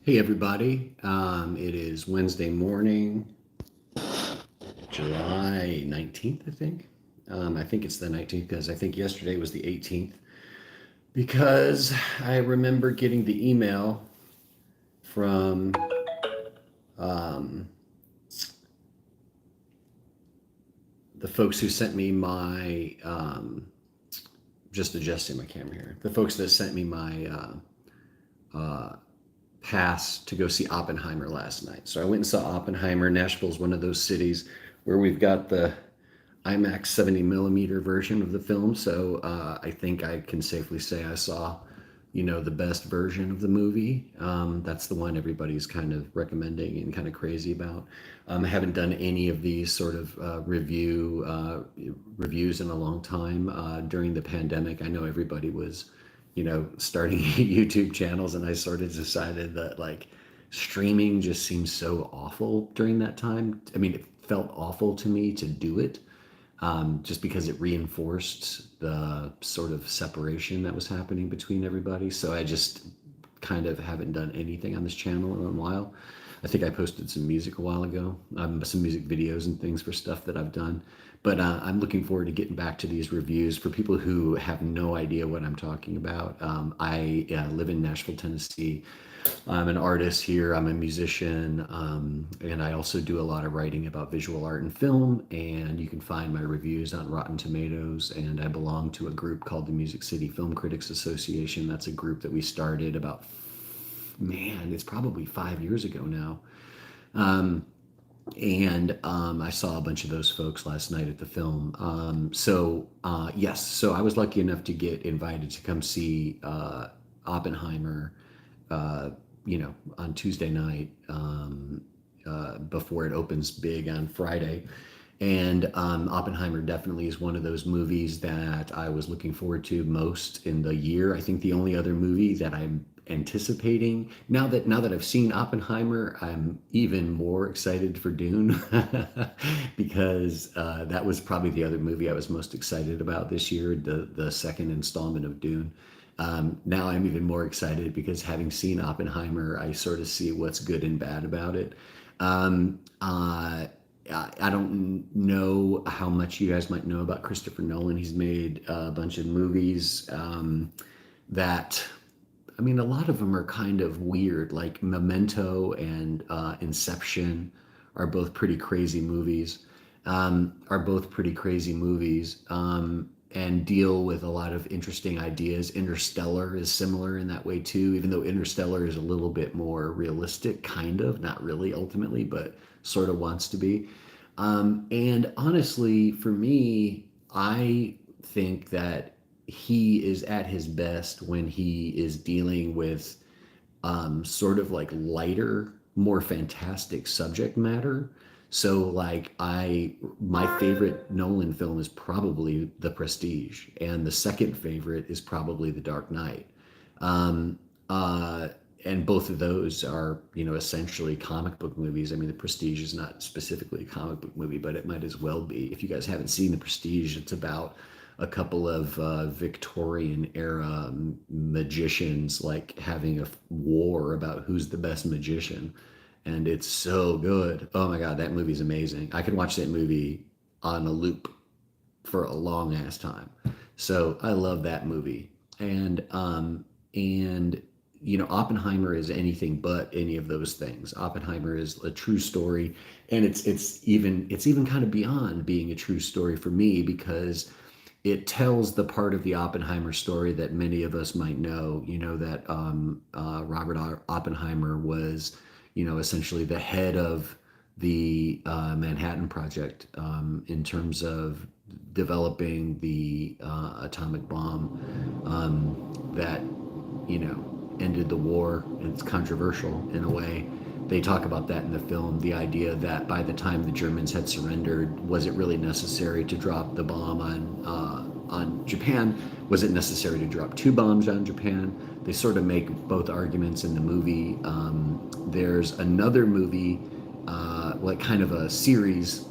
Hey everybody, it is Wednesday morning, July 19th, I think. I think it's the 19th because I think yesterday was the 18th because I remember getting the email from um, the folks who sent me my, just adjusting my camera here, the folks that sent me my pass to go see Oppenheimer last night. So I went and saw Oppenheimer. Nashville's one of those cities where we've got the IMAX 70 millimeter version of the film. So I think I can safely say I saw, the best version of the movie. That's the one everybody's kind of recommending and kind of crazy about. I haven't done any of these sort of reviews in a long time. During the pandemic, I know everybody was, starting YouTube channels, and I sort of decided that like streaming just seems so awful during that time. I mean, it felt awful to me to do it just because it reinforced the sort of separation that was happening between everybody. So I just kind of haven't done anything on this channel in a while. I think I posted some music a while ago, some music videos and things for stuff that I've done. But I'm looking forward to getting back to these reviews. For people who have no idea what I'm talking about, I live in Nashville, Tennessee. I'm an artist here. I'm a musician, and I also do a lot of writing about visual art and film. And you can find my reviews on Rotten Tomatoes. And I belong to a group called the Music City Film Critics Association. That's a group that we started about, man, it's probably 5 years ago now. Um, and I saw a bunch of those folks last night at the film. Yes, so I was lucky enough to get invited to come see Oppenheimer uh, on Tuesday night before it opens big on Friday. And Oppenheimer definitely is one of those movies that I was looking forward to most in the year. I think the only other movie that I'm anticipating now that I've seen Oppenheimer, I'm even more excited for Dune because that was probably the other movie I was most excited about this year, the second installment of Dune. Now I'm even more excited because having seen Oppenheimer, I sort of see what's good and bad about it. Um, uh, I don't know how much you guys might know about Christopher Nolan. He's made a bunch of movies that, I mean, a lot of them are kind of weird, like Memento and Inception are both pretty crazy movies. And deal with a lot of interesting ideas. Interstellar is similar in that way too, even though Interstellar is a little bit more realistic, kind of, not really ultimately, but sort of wants to be. And honestly, for me, I think that he is at his best when he is dealing with sort of like lighter, more fantastic subject matter. So like my favorite Nolan film is probably The Prestige, and the second favorite is probably The Dark Knight. Um, uh, and both of those are, essentially comic book movies. I mean, The Prestige is not specifically a comic book movie, but it might as well be. If you guys haven't seen The Prestige, it's about a couple of Victorian era magicians like having a war about who's the best magician. And it's so good. Oh my God, that movie's amazing. I can watch that movie on a loop for a long ass time. So I love that movie. And Oppenheimer is anything but any of those things. Oppenheimer is a true story, and it's even kind of beyond being a true story for me because it tells the part of the Oppenheimer story that many of us might know. That Robert Oppenheimer was, essentially the head of the Manhattan Project in terms of developing the atomic bomb that, ended the war. It's controversial in a way. They talk about that in the film, the idea that by the time the Germans had surrendered, was it really necessary to drop the bomb on Japan? Was it necessary to drop two bombs on Japan? They sort of make both arguments in the movie. There's another movie, like kind of a series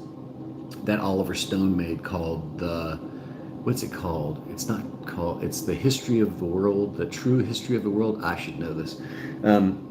that Oliver Stone made called what's it called? It's not called, it's The History of the World, The True History of the World. I should know this. Um,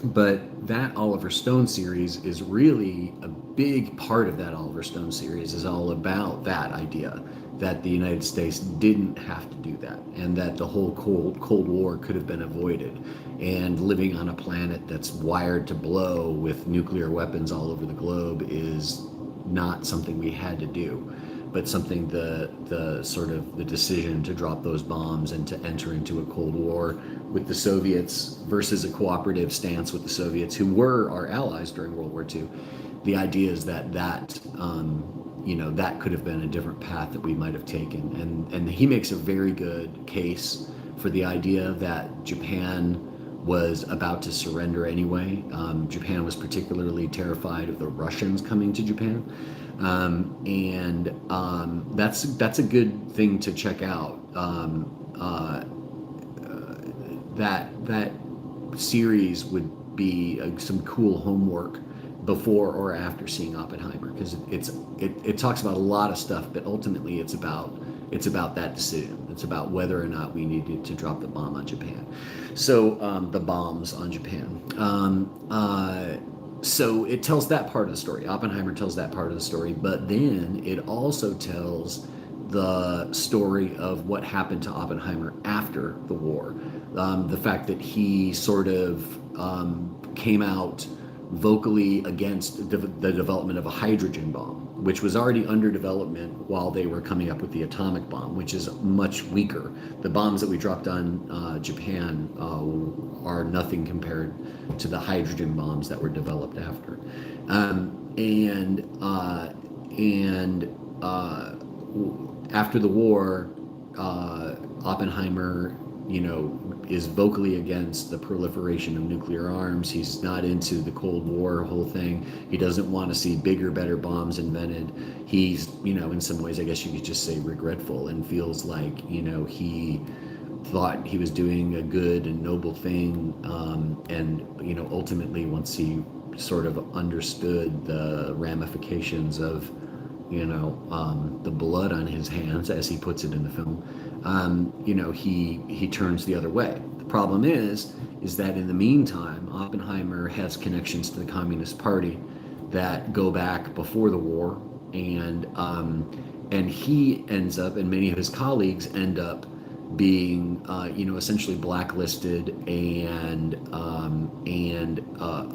But that Oliver Stone series is really a big part of that Oliver Stone series is all about that idea that the United States didn't have to do that, and that the whole Cold War could have been avoided. And living on a planet that's wired to blow with nuclear weapons all over the globe is not something we had to do, but something the sort of the decision to drop those bombs and to enter into a Cold War with the Soviets versus a cooperative stance with the Soviets, who were our allies during World War II. The idea is that could have been a different path that we might have taken, and he makes a very good case for the idea that Japan was about to surrender anyway. Japan was particularly terrified of the Russians coming to Japan, and that's a good thing to check out. That series would be some cool homework before or after seeing Oppenheimer, because it talks about a lot of stuff, but ultimately it's about that decision. It's about whether or not we needed to drop the bomb on Japan. So the bombs on Japan. So it tells that part of the story. Oppenheimer tells that part of the story, but then it also tells the story of what happened to Oppenheimer after the war. The fact that he sort of came out vocally against the development of a hydrogen bomb, which was already under development while they were coming up with the atomic bomb, which is much weaker. The bombs that we dropped on Japan are nothing compared to the hydrogen bombs that were developed after. After the war, Oppenheimer, is vocally against the proliferation of nuclear arms. He's not into the Cold War whole thing. He doesn't want to see bigger, better bombs invented. He's, in some ways, I guess you could just say regretful, and feels like, he thought he was doing a good and noble thing. And ultimately, once he sort of understood the ramifications of, the blood on his hands, as he puts it in the film, he turns the other way. The problem is that in the meantime, Oppenheimer has connections to the Communist Party that go back before the war, and he ends up, and many of his colleagues end up being, essentially blacklisted, and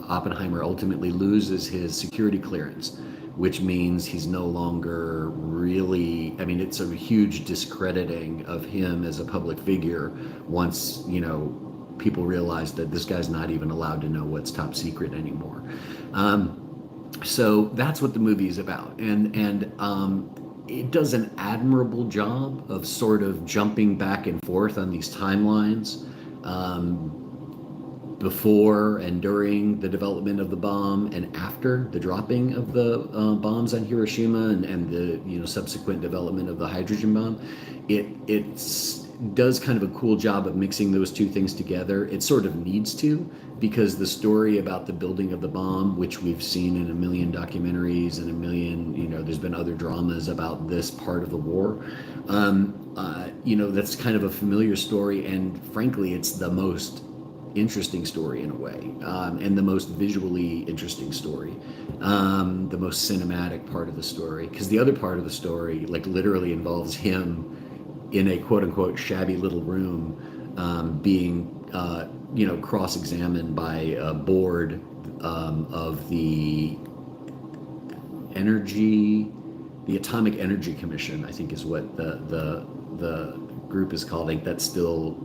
Oppenheimer ultimately loses his security clearance, which means he's no longer really, it's a huge discrediting of him as a public figure once, people realize that this guy's not even allowed to know what's top secret anymore. So that's what the movie is about. And it does an admirable job of sort of jumping back and forth on these timelines. Before and during the development of the bomb, and after the dropping of the bombs on Hiroshima, and the subsequent development of the hydrogen bomb, it does kind of a cool job of mixing those two things together. It sort of needs to, because the story about the building of the bomb, which we've seen in a million documentaries and a million, there's been other dramas about this part of the war. That's kind of a familiar story, and frankly, it's the most interesting story in a way, and the most visually interesting story, the most cinematic part of the story, because the other part of the story, like, literally involves him in a quote-unquote shabby little room, being cross-examined by a board of the Atomic Energy Commission, I think is what the group is called. I think that's still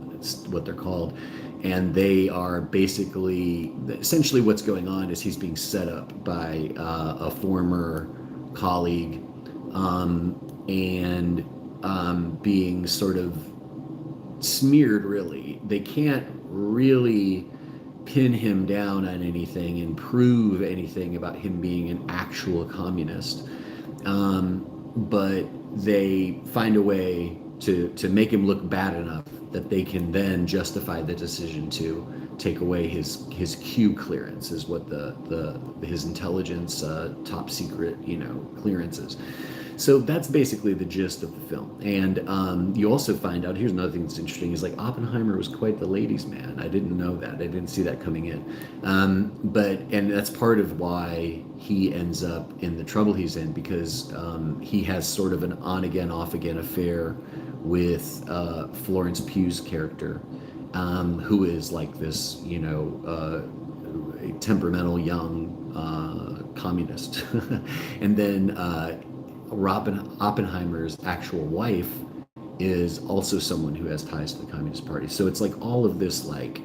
what they're called. And they are essentially what's going on is he's being set up by a former colleague, and being sort of smeared, really. They can't really pin him down on anything and prove anything about him being an actual communist. But they find a way to make him look bad enough that they can then justify the decision to take away his Q clearance, is what his intelligence top secret clearance is. So that's basically the gist of the film. And you also find out, here's another thing that's interesting, is like Oppenheimer was quite the ladies' man. I didn't know that. I didn't see that coming in. And that's part of why he ends up in the trouble he's in, because he has sort of an on again, off again affair with Florence Pugh's character, who is like this, a temperamental young communist. And then Oppenheimer's actual wife is also someone who has ties to the Communist Party. So it's like all of this, like,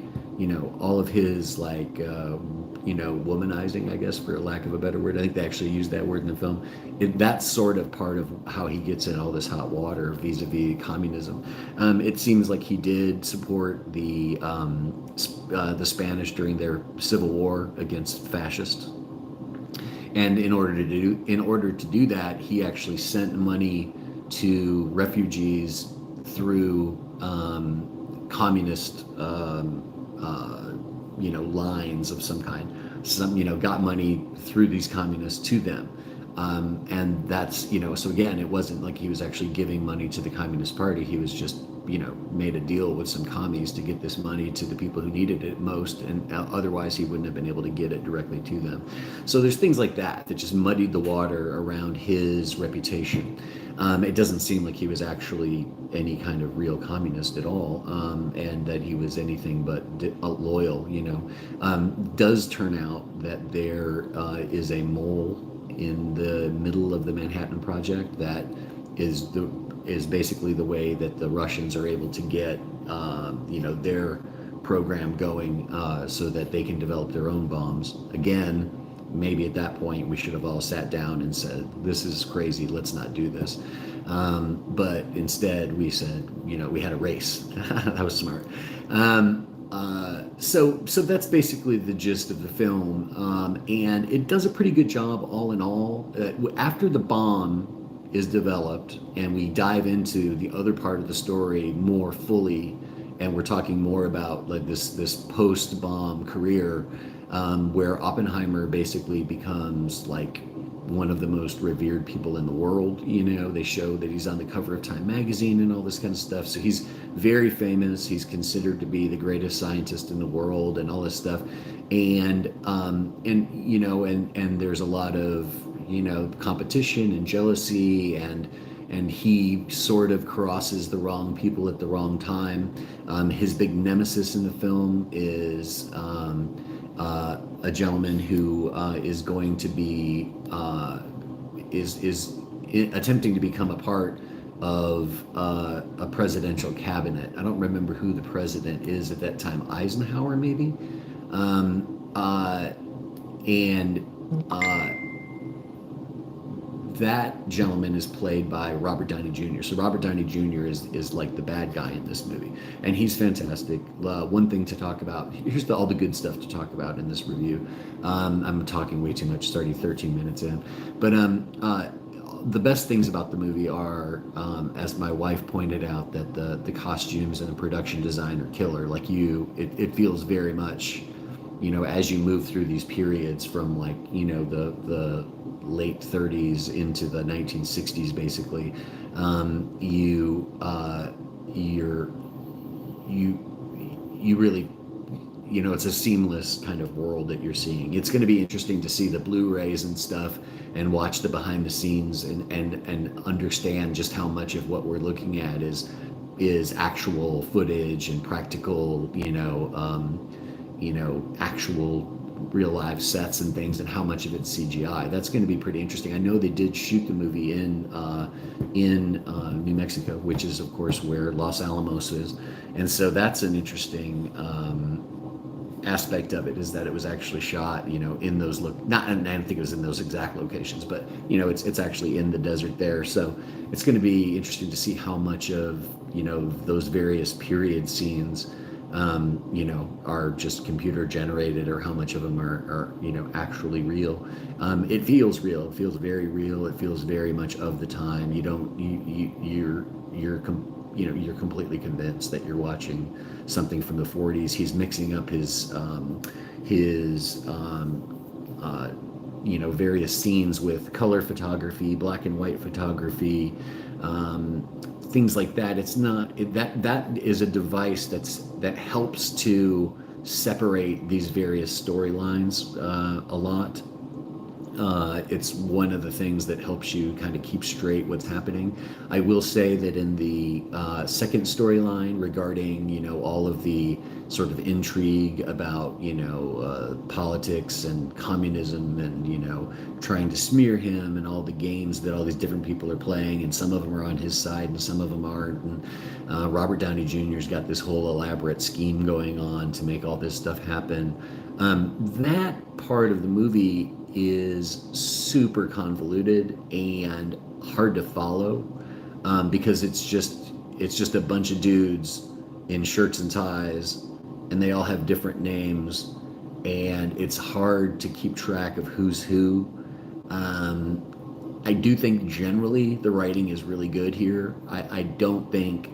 all of his, like, womanizing, I guess, for lack of a better word. I think they actually use that word in the film. That's sort of part of how he gets in all this hot water vis-a-vis communism. It seems like he did support the Spanish during their civil war against fascists. And in order to do that, he actually sent money to refugees through communist, lines of some kind. Got money through these communists to them. And that's, so again, it wasn't like he was actually giving money to the Communist Party. He was just, made a deal with some commies to get this money to the people who needed it most, and otherwise he wouldn't have been able to get it directly to them. So there's things like that just muddied the water around his reputation. It doesn't seem like he was actually any kind of real communist at all, and that he was anything but loyal. Does turn out that there is a mole in the middle of the Manhattan Project that is basically the way that the Russians are able to get their program going, so that they can develop their own bombs. Again, maybe at that point we should have all sat down and said, this is crazy, let's not do this. But instead we said, we had a race. That was smart. So that's basically the gist of the film, and it does a pretty good job all in all. After the bomb is developed and we dive into the other part of the story more fully, and we're talking more about like this post-bomb career, where Oppenheimer basically becomes like one of the most revered people in the world. They show that he's on the cover of Time magazine and all this kind of stuff. So he's very famous. He's considered to be the greatest scientist in the world and all this stuff. And there's a lot of competition and jealousy, and he sort of crosses the wrong people at the wrong time. His big nemesis in the film is a gentleman who is going to be is attempting to become a part of a presidential cabinet. I don't remember who the president is at that time. Eisenhower, maybe. That gentleman is played by Robert Downey Jr. So Robert Downey Jr. is like the bad guy in this movie, and he's fantastic. One thing to talk about, here's all the good stuff to talk about in this review. I'm talking way too much, starting 13 minutes in. But the best things about the movie are, as my wife pointed out, that the costumes and the production design are killer. Like it feels very much, as you move through these periods from like, the late 30s into the 1960s, basically, you really, it's a seamless kind of world that you're seeing. It's going to be interesting to see the Blu-rays and stuff and watch the behind the scenes and understand just how much of what we're looking at is actual footage and practical, actual real live sets and things, and how much of it's CGI. That's going to be pretty interesting. I know they did shoot the movie in New Mexico, which is of course where Los Alamos is, and so that's an interesting aspect of it, is that it was actually shot, in those not, and I don't think it was in those exact locations, but it's actually in the desert there. So it's going to be interesting to see how much of those various period scenes are just computer generated, or how much of them are actually real. It feels real. It feels very real. It feels very much of the time. You're completely convinced that you're watching something from the 40s. He's mixing up his various scenes with color photography, black and white photography, um, things like that. It's not that is a device that helps to separate these various storylines a lot. It's one of the things that helps you kind of keep straight what's happening. I will say that in the second storyline regarding, all of the sort of intrigue about, politics and communism and, trying to smear him and all the games that all these different people are playing, and some of them are on his side and some of them aren't. And Robert Downey Jr.'s got this whole elaborate scheme going on to make all this stuff happen. That part of the movie is super convoluted and hard to follow, because it's just a bunch of dudes in shirts and ties, and they all have different names, and it's hard to keep track of who's who. I do think generally the writing is really good here. I don't think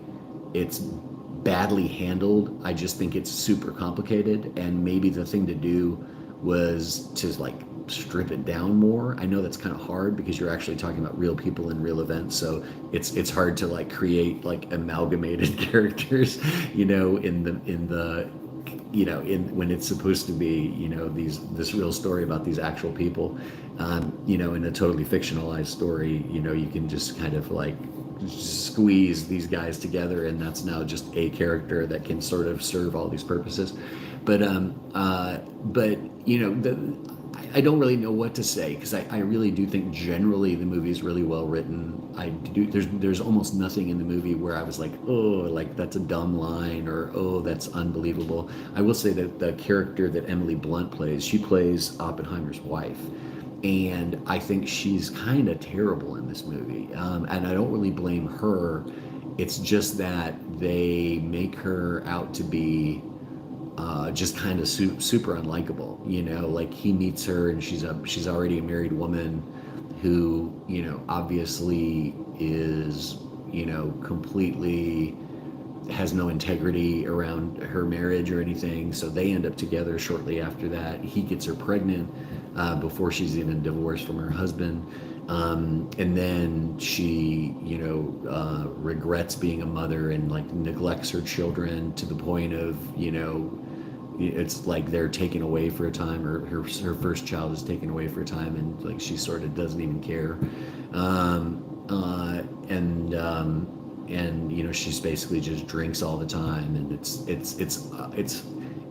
it's badly handled. I just think it's super complicated, and maybe the thing to do was to like strip it down more. I know that's kind of hard because you're actually talking about real people and real events, so it's hard to like create like amalgamated characters, in when it's supposed to be, this real story about these actual people. In a totally fictionalized story, you can just kind of like squeeze these guys together, and that's now just a character that can sort of serve all these purposes. But I don't really know what to say, because I really do think generally the movie is really well written. There's almost nothing in the movie where I was like, oh, like that's a dumb line, or oh, that's unbelievable. I will say that the character that Emily Blunt plays, she plays Oppenheimer's wife, and I think she's kind of terrible in this movie. And I don't really blame her. It's just that they make her out to be just kind of super unlikable. Like he meets her and she's already a married woman who, obviously is, completely has no integrity around her marriage or anything. So they end up together shortly after that. He gets her pregnant before she's even divorced from her husband. And then she, regrets being a mother and like neglects her children to the point of, it's like they're taken away for a time, or her first child is taken away for a time, and like she sort of doesn't even care. And she's basically just drinks all the time, and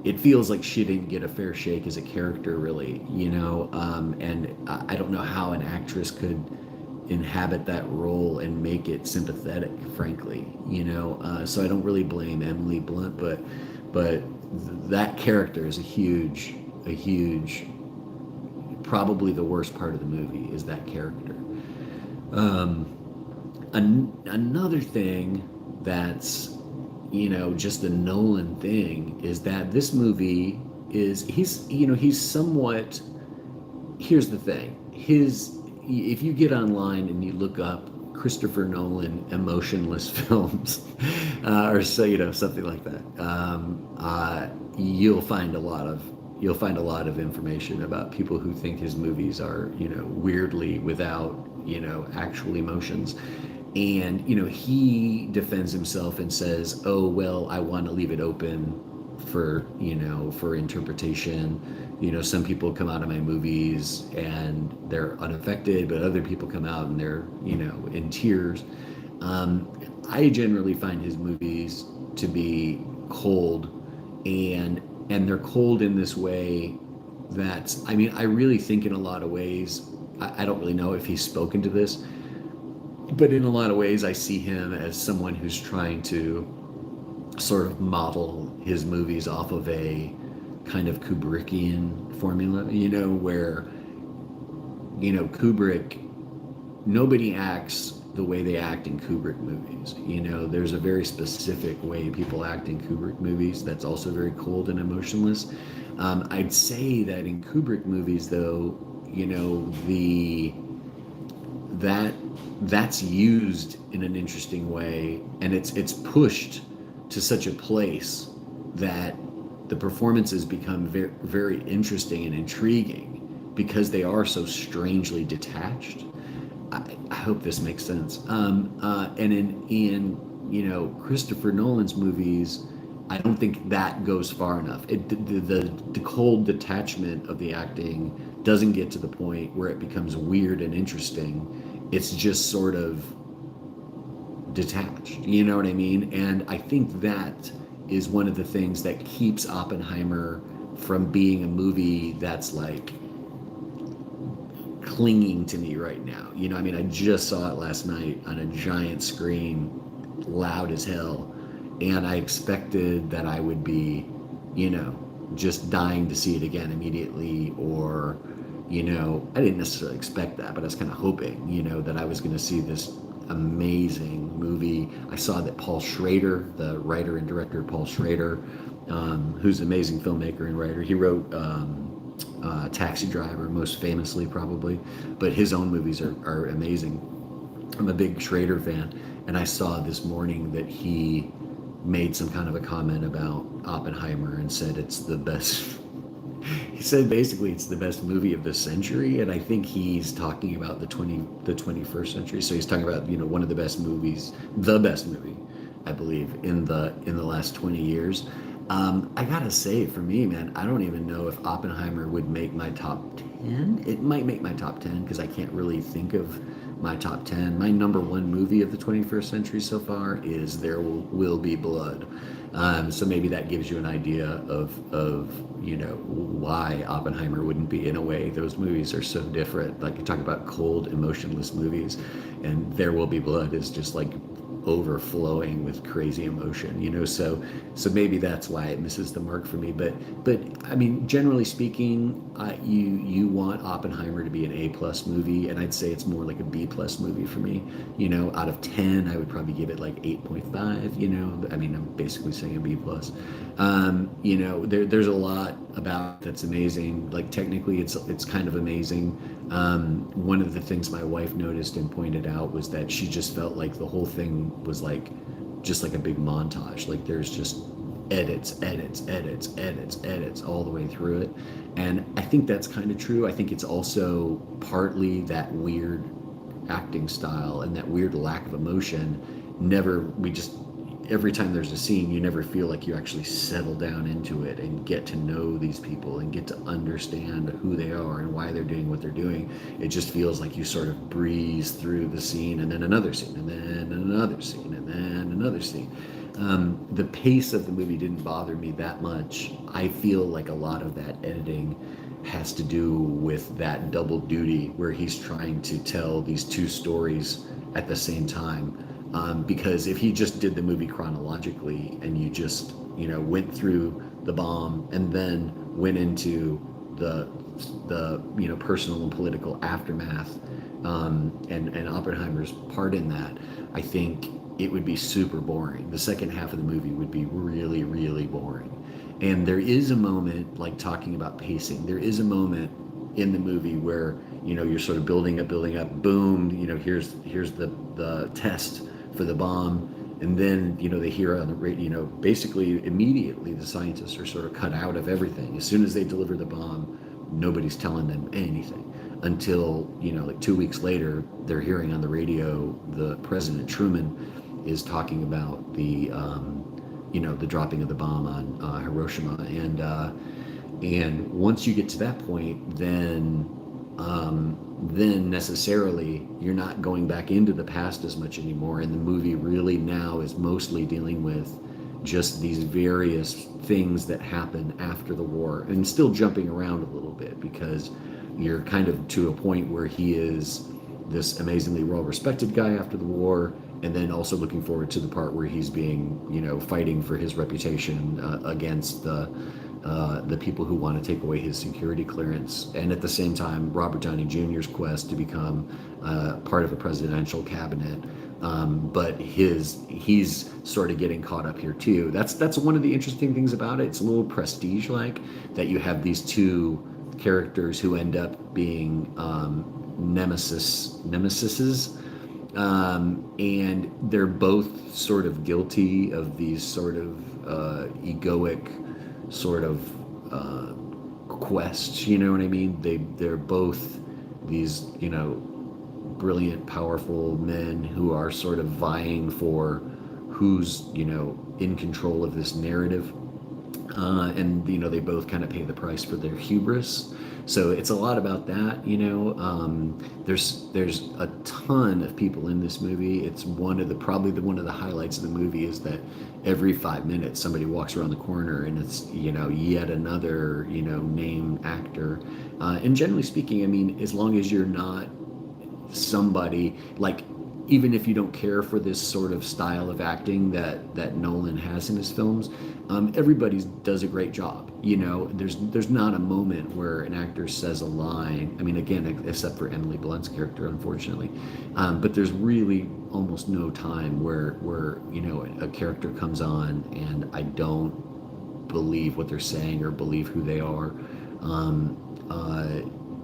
it feels like she didn't get a fair shake as a character, really. And I don't know how an actress could inhabit that role and make it sympathetic, frankly. So I don't really blame Emily Blunt, but that character is a huge, probably the worst part of the movie is that character. Another thing that's, just a Nolan thing is that this movie he's somewhat, here's the thing, if you get online and you look up Christopher Nolan emotionless films, or so, something like that, you'll find a lot of information about people who think his movies are, weirdly without, actual emotions. And, he defends himself and says, oh, well, I want to leave it open for, for interpretation. Some people come out of my movies and they're unaffected, but other people come out and they're, in tears. I generally find his movies to be cold, and they're cold in this way that, I really think in a lot of ways, I don't really know if he's spoken to this, but in a lot of ways I see him as someone who's trying to sort of model his movies off of a kind of Kubrickian formula, where, Kubrick, nobody acts the way they act in Kubrick movies. There's a very specific way people act in Kubrick movies that's also very cold and emotionless. I'd say that in Kubrick movies, though, that's used in an interesting way, and it's pushed to such a place that the performances become very, very interesting and intriguing, because they are so strangely detached. I hope this makes sense. And in Christopher Nolan's movies, I don't think that goes far enough. The cold detachment of the acting doesn't get to the point where it becomes weird and interesting. It's just sort of detached. You know what I mean? And I think that is one of the things that keeps Oppenheimer from being a movie that's like clinging to me right now. I mean, I just saw it last night on a giant screen, loud as hell, and I expected that I would be, you know, just dying to see it again immediately, or, I didn't necessarily expect that, but I was kind of hoping, that I was going to see this amazing movie. I saw that Paul Schrader, the writer and director Paul Schrader, who's an amazing filmmaker and writer, he wrote Taxi Driver, most famously probably, but his own movies are amazing. I'm a big Schrader fan, and I saw this morning that he made some kind of a comment about Oppenheimer and said it's the best. He said basically it's the best movie of the century, and I think he's talking about the 21st century. So he's talking about one of the best movies, the best movie, I believe, in the last 20 years. I gotta say, for me, man, I don't even know if Oppenheimer would make my top 10. It might make my top 10 because I can't really think of my top 10. My number one movie of the 21st century so far is There Will Be Blood. So maybe that gives you an idea of why Oppenheimer wouldn't be. In a way, those movies are so different. Like, you talk about cold, emotionless movies, and There Will Be Blood is just like overflowing with crazy emotion, so maybe that's why it misses the mark for me. But I mean, generally speaking, you want Oppenheimer to be an A+ movie, and I'd say it's more like a B+ movie for me. Out of 10, I would probably give it like 8.5. I mean, I'm basically saying a B+. There's a lot about that's amazing. Like, technically, it's kind of amazing. One of the things my wife noticed and pointed out was that she just felt like the whole thing was like just like a big montage. Like, there's just edits, edits, edits, edits, edits all the way through it. And I think that's kind of true. I think it's also partly that weird acting style and that weird lack of emotion. We just, every time there's a scene, you never feel like you actually settle down into it and get to know these people and get to understand who they are and why they're doing what they're doing. It just feels like you sort of breeze through the scene, and then another scene, and then another scene, and then another scene. The pace of the movie didn't bother me that much. I feel like a lot of that editing has to do with that double duty where he's trying to tell these two stories at the same time. Because if he just did the movie chronologically and you just went through the bomb and then went into the personal and political aftermath, and Oppenheimer's part in that, I think it would be super boring. The second half of the movie would be really, really boring. And there is a moment, like, talking about pacing, there is a moment in the movie where you're sort of building up, boom, here's the test for the bomb, and then they hear on the radio, basically immediately the scientists are sort of cut out of everything. As soon as they deliver the bomb, nobody's telling them anything until like 2 weeks later they're hearing on the radio the President Truman is talking about the dropping of the bomb on Hiroshima, and once you get to that point, then necessarily you're not going back into the past as much anymore, and the movie really now is mostly dealing with just these various things that happen after the war, and still jumping around a little bit because you're kind of to a point where he is this amazingly well-respected guy after the war, and then also looking forward to the part where he's being, fighting for his reputation against the people who want to take away his security clearance, and at the same time, Robert Downey Jr.'s quest to become part of a presidential cabinet. But he's sort of getting caught up here too. That's one of the interesting things about it. It's a little prestige-like that you have these two characters who end up being nemesises, and they're both sort of guilty of these sort of egoic, sort of quests. You know what I mean? They're both these, brilliant, powerful men who are sort of vying for who's, in control of this narrative. And they both kind of pay the price for their hubris. So it's a lot about that. There's a ton of people in this movie. It's probably one of the highlights of the movie is that every 5 minutes somebody walks around the corner and it's yet another named actor. And generally speaking, I mean, as long as you're not somebody like, even if you don't care for this sort of style of acting that Nolan has in his films, everybody does a great job. There's not a moment where an actor says a line. I mean, again, except for Emily Blunt's character, unfortunately, but there's really almost no time where a character comes on and I don't believe what they're saying or believe who they are.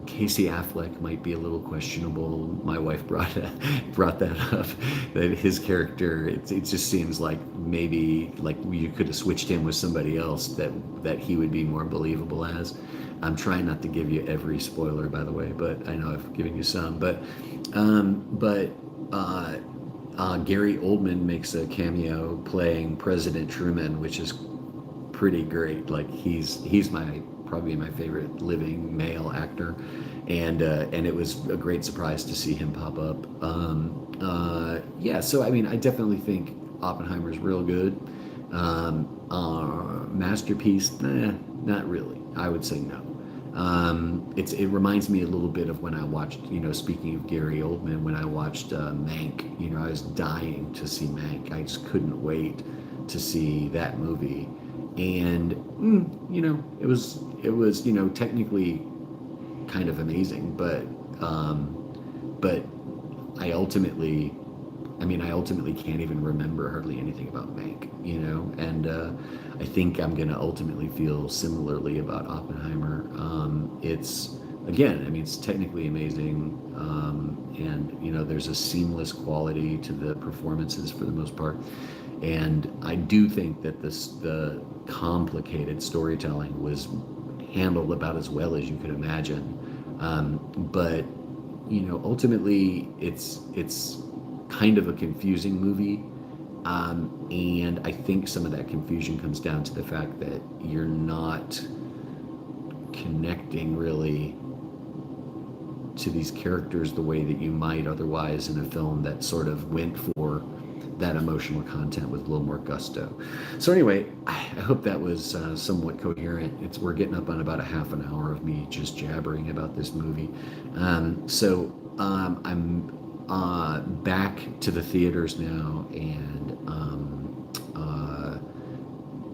Casey Affleck might be a little questionable. My wife brought that up. That his character, it just seems like maybe like you could have switched him with somebody else that he would be more believable as. I'm trying not to give you every spoiler, by the way, but I know I've given you some. But Gary Oldman makes a cameo playing President Truman, which is pretty great. Like he's probably my favorite living male actor, and it was a great surprise to see him pop up. Yeah, so I mean, I definitely think Oppenheimer's real good. Masterpiece, not really. I would say no. It reminds me a little bit of when I watched, speaking of Gary Oldman, when I watched Mank. I was dying to see Mank. I just couldn't wait to see that movie. And it was technically kind of amazing, but I ultimately can't even remember hardly anything about Mank, and I think I'm gonna ultimately feel similarly about Oppenheimer. It's again, I mean, it's technically amazing, and there's a seamless quality to the performances for the most part. And I do think that the complicated storytelling was handled about as well as you could imagine. But ultimately, it's kind of a confusing movie, and I think some of that confusion comes down to the fact that you're not connecting really to these characters the way that you might otherwise in a film that sort of went for that emotional content with a little more gusto. So anyway, I hope that was somewhat coherent. We're getting up on about a half an hour of me just jabbering about this movie. I'm back to the theaters now, and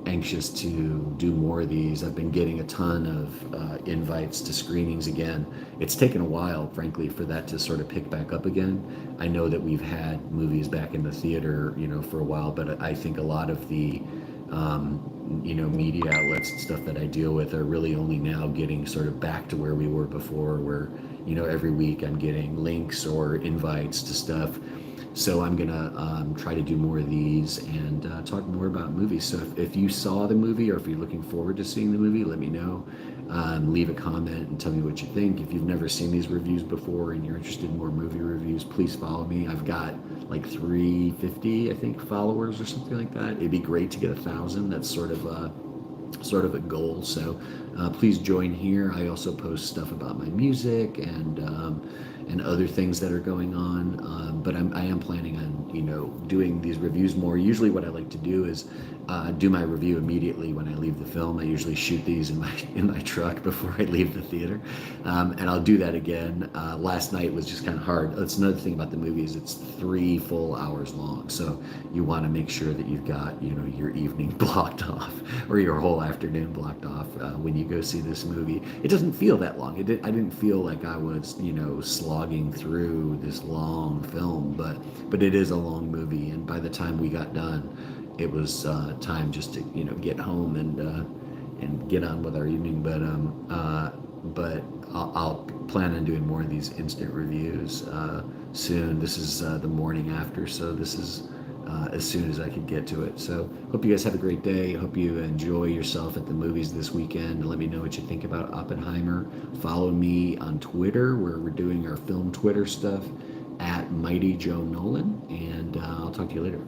anxious to do more of these. I've been getting a ton of invites to screenings again. It's taken a while, frankly, for that to sort of pick back up again. I know that we've had movies back in the theater, for a while, but I think a lot of the media outlets and stuff that I deal with are really only now getting sort of back to where we were before, where every week I'm getting links or invites to stuff. So I'm gonna try to do more of these and talk more about movies. So if you saw the movie or if you're looking forward to seeing the movie, let me know. Leave a comment and tell me what you think. If you've never seen these reviews before and you're interested in more movie reviews, please follow me. I've got like 350, I think, followers or something like that. It'd be great to get 1,000. That's sort of a goal. So please join here. I also post stuff about my music and other things that are going on. But I am planning on doing these reviews more. Usually, what I like to do is do my review immediately when I leave the film. I usually shoot these in my truck before I leave the theater, and I'll do that again. Last night was just kind of hard. That's another thing about the movie is it's 3 full hours long, so you want to make sure that you've got your evening blocked off or your whole afternoon blocked off when you go see this movie. It doesn't feel that long. I didn't feel like I was slogging through this long film, but it is a long movie, and by the time we got done, it was time just to get home and get on with our evening. But I'll plan on doing more of these instant reviews soon. This is the morning after, so this is as soon as I could get to it. So hope you guys have a great day. Hope you enjoy yourself at the movies this weekend. Let me know what you think about Oppenheimer. Follow me on Twitter where we're doing our film Twitter stuff at Mighty Joe Nolan. And I'll talk to you later.